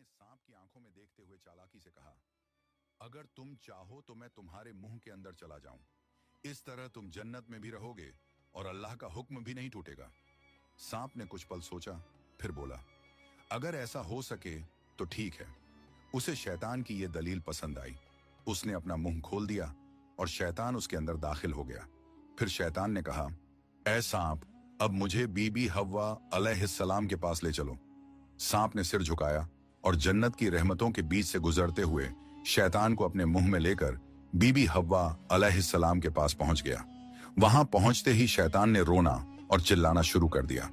ने सांप की आंखों में देखते हुए चालाकी से कहा, अगर तुम चाहो तो मैं तुम्हारे मुंह के अंदर चला जाऊं। इस तरह तुम जन्नत में भी रहोगे और अल्लाह का हुक्म भी नहीं टूटेगा। सांप ने कुछ पल सोचा, फिर बोला, अगर ऐसा हो सके तो ठीक है। उसे शैतान की यह दलील पसंद आई। उसने अपना मुंह खोल दिया और शैतान उसके अंदर दाखिल हो गया। फिर शैतान ने कहा, ऐ सांप, अब मुझे बीबी हव्वा अलैहिस्सलाम के पास ले चलो। सांप ने सिर झुकाया और जन्नत की रहमतों के बीच से गुजरते हुए शैतान को अपने मुंह में लेकर बीबी हव्वा अलैहिस्सलाम के पास पहुंच गया। वहां पहुंचते ही शैतान ने रोना और चिल्लाना शुरू कर दिया।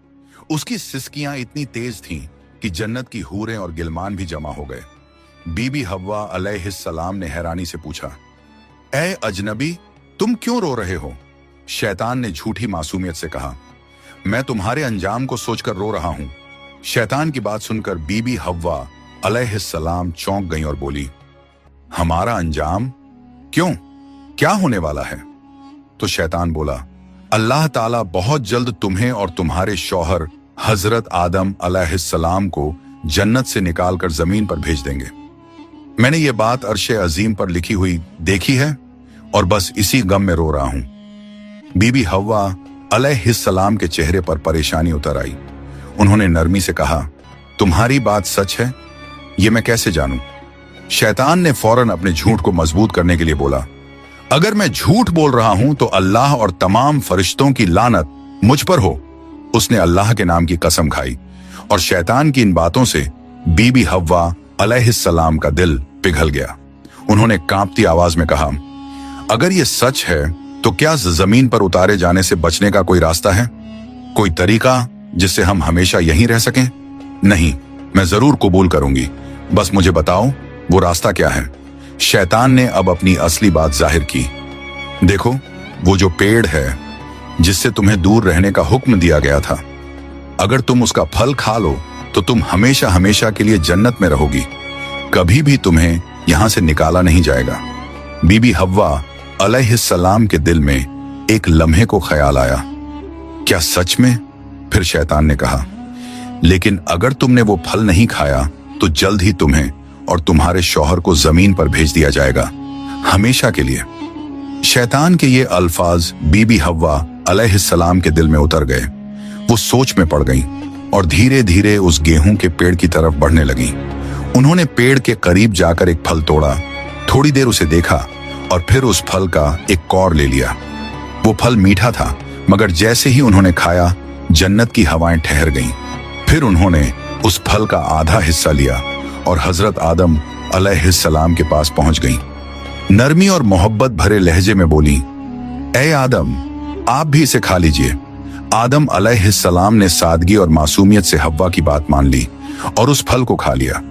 उसकी सिसकियां इतनी तेज थीं कि जन्नत की हूरें और गिलमान भी जमा हो गए। बीबी हव्वा अलैहिस्सलाम ने हैरानी से पूछा, ऐ अजनबी, तुम क्यों रो रहे हो? शैतान ने झूठी मासूमियत से कहा, मैं तुम्हारे अंजाम को सोचकर रो रहा हूं। शैतान की बात सुनकर बीबी हव्वा अलैहिस्सलाम चौंक गई और बोली, हमारा अंजाम? क्यों, क्या होने वाला है? तो शैतान बोला, अल्लाह ताला बहुत जल्द तुम्हें और तुम्हारे शौहर हजरत आदम अलैहिस्सलाम को जन्नत से निकालकर जमीन पर भेज देंगे। मैंने ये बात अर्शे अजीम पर लिखी हुई देखी है और बस इसी गम में रो रहा हूं। बीबी हव्वा अलैहिस्सलाम के चेहरे पर परेशानी उतर आई। उन्होंने नरमी से कहा, तुम्हारी बात सच है? ये मैं कैसे जानूं? शैतान ने फौरन अपने झूठ को मजबूत करने के लिए बोला, अगर मैं झूठ बोल रहा हूं तो अल्लाह और तमाम फरिश्तों की लानत मुझ पर हो। उसने अल्लाह के नाम की कसम खाई और शैतान की इन बातों से बीबी हव्वा अलैहिस्सलाम का दिल पिघल गया। उन्होंने कांपती आवाज में कहा, अगर ये सच है तो क्या जमीन पर उतारे जाने से बचने का कोई रास्ता है? कोई तरीका जिससे हम हमेशा यहीं रह सकें? नहीं, मैं जरूर कबूल करूंगी, बस मुझे बताओ वो रास्ता क्या है। शैतान ने अब अपनी असली बात जाहिर की। देखो, वो जो पेड़ है जिससे तुम्हें दूर रहने का हुक्म दिया गया था, अगर तुम उसका फल खा लो तो तुम हमेशा हमेशा के लिए जन्नत में रहोगी। कभी भी तुम्हें यहां से निकाला नहीं जाएगा। बीबी हव्वा अलैहिस्सलाम के दिल में एक लम्हे को ख्याल आया, क्या सच में? फिर शैतान ने कहा, लेकिन अगर तुमने वो फल नहीं खाया तो जल्द ही तुम्हें और तुम्हारे शौहर को जमीन पर भेज दिया जाएगा, हमेशा के लिए। शैतान के ये अल्फाज बीबी हव्वा अलैहिस्सलाम के दिल में उतर गए। वो सोच में पड़ गईं और धीरे धीरे उस गेहूं के पेड़ की तरफ बढ़ने लगीं। उन्होंने पेड़ के करीब जाकर एक फल तोड़ा, थोड़ी देर उसे देखा और फिर उस फल का एक कौर ले लिया। वो फल मीठा था, मगर जैसे ही उन्होंने खाया जन्नत की हवाएं ठहर गईं। फिर उन्होंने उस फल का आधा हिस्सा लिया और हजरत आदम अलैहिस्सलाम के पास पहुंच गईं। नरमी और मोहब्बत भरे लहजे में बोली, ऐ आदम, आप भी इसे खा लीजिए। आदम अलैहिस्सलाम ने सादगी और मासूमियत से हव्वा की बात मान ली और उस फल को खा लिया।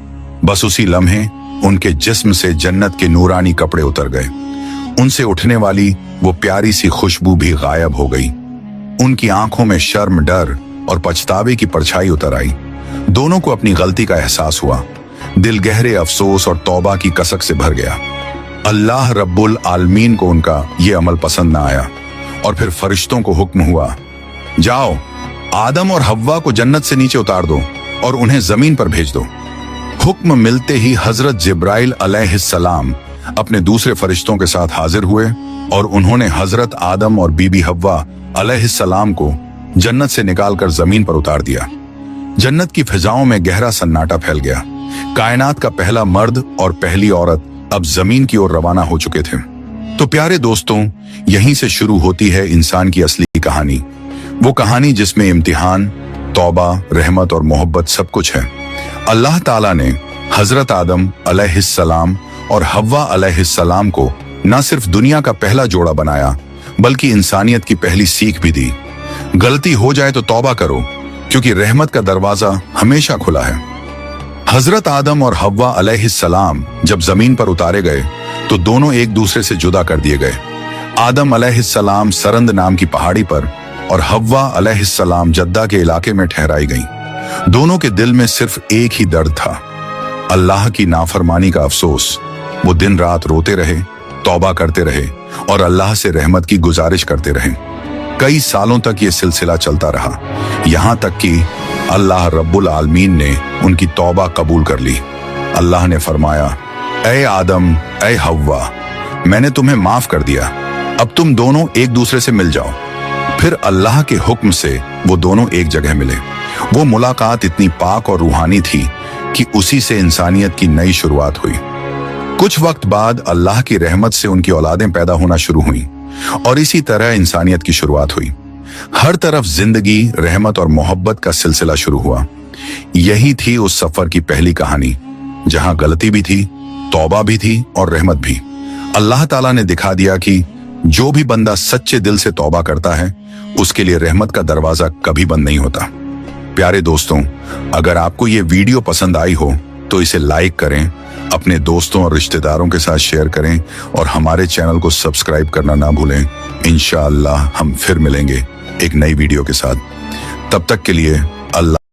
बस उसी लम्हे उनके जिस्म से जन्नत के नूरानी कपड़े उतर गए। उनसे उठने वाली वो प्यारी सी खुशबू भी गायब हो गई। उनकी आंखों में शर्म, डर और पछतावे की परछाई उतर आई। दोनों को अपनी गलती का एहसास हुआ। दिल गहरे अफसोस और तौबा की कसक से भर गया। अल्लाह रब्बुल आलमीन को उनका ये अमल पसंद न आया और फिर फरिश्तों को हुक्म हुआ, जाओ, आदम और हव्वा को जन्नत से नीचे उतार दो और उन्हें जमीन पर भेज दो। हुक्म मिलते ही हजरत जिब्राइल अलैहिस्सलाम अपने दूसरे फरिश्तों के साथ हाजिर हुए और उन्होंने हजरत आदम और बीबी हव्वा अलैहिस्सलाम को जन्नत से निकालकर जमीन पर उतार दिया। जन्नत की फिजाओं में गहरा सन्नाटा फैल गया। कायनात का पहला मर्द और पहली औरत अब जमीन की ओर रवाना हो चुके थे। तो प्यारे दोस्तों, यहीं से शुरू होती है इंसान की असली कहानी। वो कहानी जिसमें इम्तिहान, तौबा, रहमत और मोहब्बत सब कुछ है। अल्लाह ताला ने हजरत आदम अलैहिस्सलाम और हव्वा अलैहिस्सलाम को न सिर्फ दुनिया का पहला जोड़ा बनाया, बल्कि इंसानियत की पहली सीख भी दी। गलती हो जाए तो तौबा करो, क्योंकि रहमत का दरवाजा हमेशा खुला है। हजरत आदम और हव्वा अलैहिस्सलाम जब जमीन पर उतारे गए तो दोनों एक दूसरे से जुदा कर दिए गए। आदम अलैहिस्सलाम सरंद नाम की पहाड़ी पर और हव्वा अलैहिस्सलाम जद्दा के इलाके में ठहराई गईं। दोनों के दिल में सिर्फ एक ही दर्द था, अल्लाह की नाफरमानी का अफसोस। वो दिन रात रोते रहे, तौबा करते रहे और अल्लाह से रहमत की गुजारिश करते रहे। कई सालों तक ये सिलसिला चलता रहा, यहाँ तक कि अल्लाह रब्बुल आलमीन ने उनकी तौबा कबूल कर ली। अल्लाह ने फरमाया, ऐ आदम, ऐ हव्वा, मैंने तुम्हें माफ कर दिया, अब तुम दोनों एक दूसरे से मिल जाओ। फिर अल्लाह के हुक्म से वो दोनों एक जगह मिले। वो मुलाकात इतनी पाक और रूहानी थी कि उसी से इंसानियत की नई शुरुआत हुई। कुछ वक्त बाद अल्लाह की रहमत से उनकी औलादें पैदा होना शुरू हुई और इसी तरह इंसानियत की शुरुआत हुई। हर तरफ जिंदगी, रहमत और मोहब्बत का सिलसिला शुरू हुआ। यही थी उस सफर की पहली कहानी, जहां गलती भी थी, तौबा भी थी और रहमत भी। अल्लाह ताला ने दिखा दिया कि जो भी बंदा सच्चे दिल से तौबा करता है, उसके लिए रहमत का दरवाजा कभी बंद नहीं होता। प्यारे दोस्तों, अगर आपको ये वीडियो पसंद आई हो तो इसे लाइक करें, अपने दोस्तों और रिश्तेदारों के साथ शेयर करें और हमारे चैनल को सब्सक्राइब करना ना भूलें। इंशाअल्लाह हम फिर मिलेंगे एक नई वीडियो के साथ। तब तक के लिए अल्लाह।